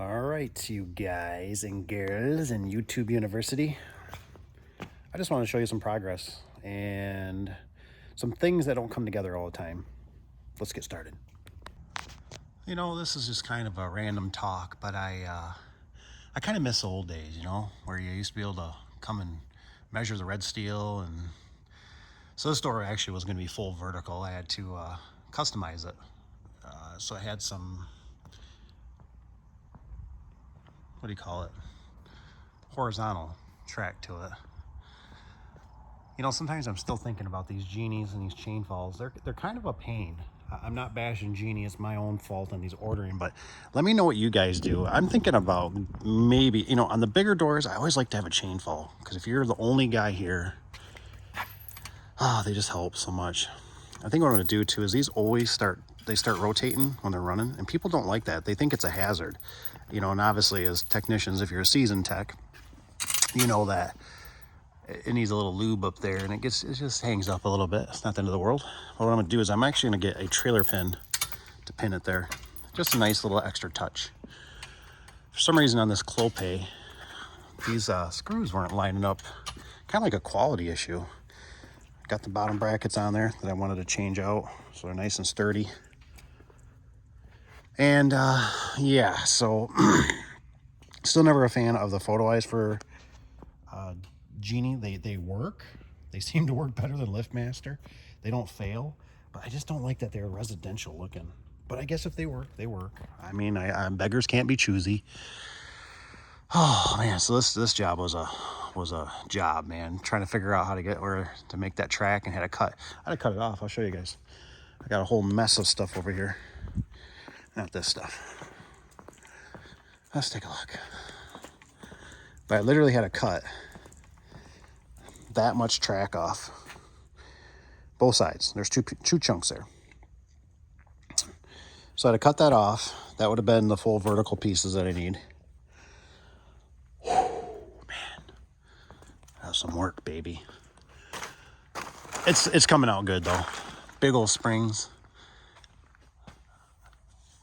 All right, you guys and girls in YouTube University. I just want to show you some progress and some things that don't come together all the time. Let's get started. You know, this is just kind of a random talk, but I kind of miss the old days, where you used to be able to come and measure the red steel. And so this door actually was going to be full vertical. I had to customize it. So I had some, what do you call it, horizontal track to it. Sometimes I'm still thinking about these genies and these chain falls. They're kind of a pain. I'm not bashing Genie. It's my own fault on these ordering, but let me know what you guys do. I'm thinking about maybe, on the bigger doors, I always like to have a chain fall, because if you're the only guy here, they just help so much. I think what I'm going to do too is these always start rotating when they're running, and people don't like that. They think it's a hazard, and obviously as technicians, if you're a seasoned tech, you know that it needs a little lube up there, and it just hangs up a little bit. It's not the end of the world. But what I'm gonna do is I'm actually gonna get a trailer pin to pin it there. Just a nice little extra touch. For some reason on this Clopay, these screws weren't lining up. Kind of like a quality issue. Got the bottom brackets on there that I wanted to change out, so they're nice and sturdy. And yeah, so still never a fan of the photo eyes for Genie. They work. They seem to work better than LiftMaster. They don't fail, but I just don't like that they're residential looking. But I guess if they work, they work. I mean, beggars can't be choosy. Oh man, so this job was a job, man. Trying to figure out how to get where to make that track, and had to cut it off. I'll show you guys. I got a whole mess of stuff over here. Not this stuff. Let's take a look. But I literally had to cut that much track off. Both sides. There's two chunks there. So I had to cut that off. That would have been the full vertical pieces that I need. Man, that's some work, baby. It's coming out good though. Big old springs.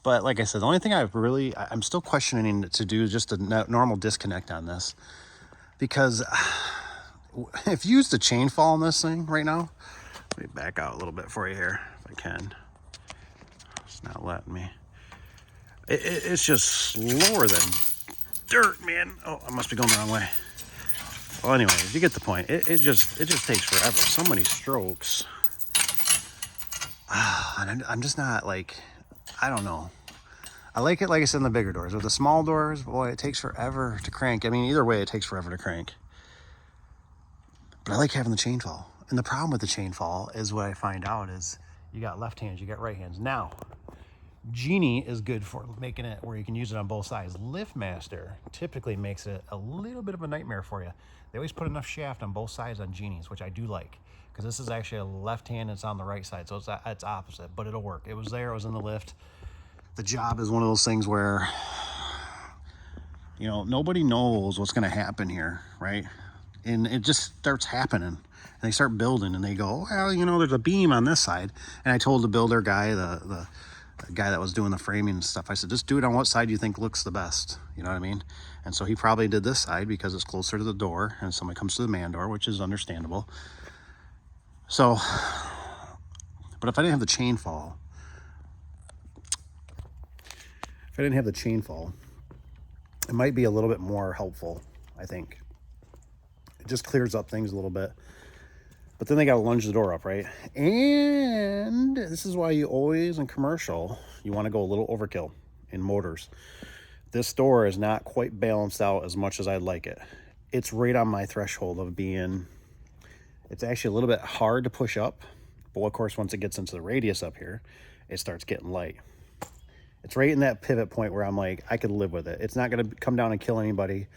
But like I said, the only thing I'm still questioning to do is just a normal disconnect on this, because if you use the chain fall on this thing right now, let me back out a little bit for you here if I can. It's not letting me. It's just slower than dirt, man. Oh, I must be going the wrong way. Well, anyway, you get the point. It just takes forever. So many strokes. And I'm just not like, I don't know. I like it, like I said, in the bigger doors. With the small doors, boy, it takes forever to crank. I mean, either way, it takes forever to crank. But I like having the chain fall. And the problem with the chain fall is, what I find out is, you got left hands, you got right hands. Now, Genie is good for making it where you can use it on both sides. LiftMaster typically makes it a little bit of a nightmare for you. They always put enough shaft on both sides on Genies, which I do like, because this is actually a left hand and it's on the right side, so it's opposite, but it'll work. It was there, it was in the lift. The job is one of those things where, nobody knows what's going to happen here, right? And it just starts happening. And they start building, and they go, well, there's a beam on this side. And I told the builder guy, the guy that was doing the framing and stuff, I said, just do it on what side you think looks the best. You know what I mean? And so he probably did this side because it's closer to the door, and somebody comes to the man door, which is understandable. So, but if I didn't have the chain fall, it might be a little bit more helpful, I think. It just clears up things a little bit. But then they got to lunge the door up, right? And this is why you always, in commercial, you want to go a little overkill in motors. This door is not quite balanced out as much as I'd like it. It's right on my threshold of being, it's actually a little bit hard to push up. But of course, once it gets into the radius up here, it starts getting light. It's right in that pivot point where I'm like, I could live with it. It's not going to come down and kill anybody,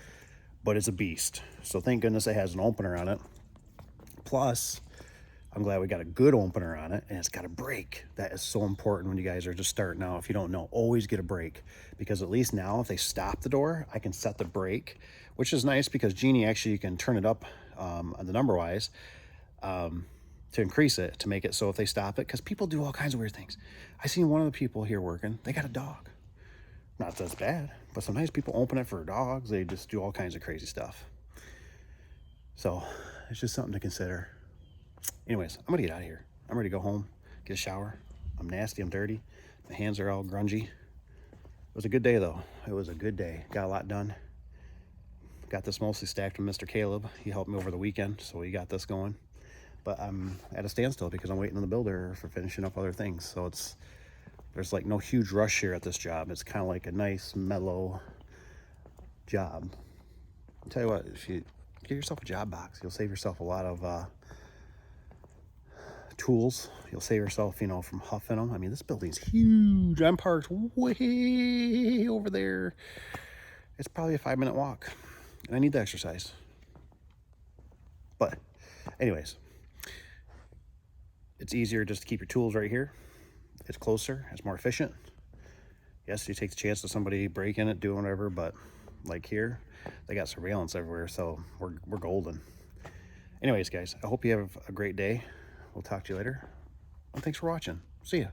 but it's a beast. So thank goodness it has an opener on it. Plus, I'm glad we got a good opener on it, and it's got a brake. That is so important when you guys are just starting out. If you don't know, always get a brake, because at least now if they stop the door, I can set the brake, which is nice because Genie, actually, you can turn it up on the number wise to increase it, to make it so if they stop it, because people do all kinds of weird things. I seen one of the people here working, they got a dog. Not that it's bad, but sometimes people open it for dogs. They just do all kinds of crazy stuff. So it's just something to consider. Anyways, I'm gonna get out of here. I'm ready to go home, get a shower. I'm nasty, I'm dirty. My hands are all grungy. It was a good day though. It was a good day. Got a lot done. Got this mostly stacked from Mr. Caleb. He helped me over the weekend, so we got this going. But I'm at a standstill because I'm waiting on the builder for finishing up other things. So there's like no huge rush here at this job. It's kind of like a nice, mellow job. I'll tell you what, if you get yourself a job box, you'll save yourself a lot of tools. You'll save yourself, you know, from huffing them. I mean, this building's huge. I'm parked way over there. It's probably a 5-minute walk, and I need the exercise. But anyways, it's easier just to keep your tools right here. It's closer, it's more efficient. Yes, you take the chance of somebody breaking it, doing whatever, but like here, they got surveillance everywhere, so we're golden. Anyways, guys, I hope you have a great day. We'll talk to you later. And thanks for watching. See ya.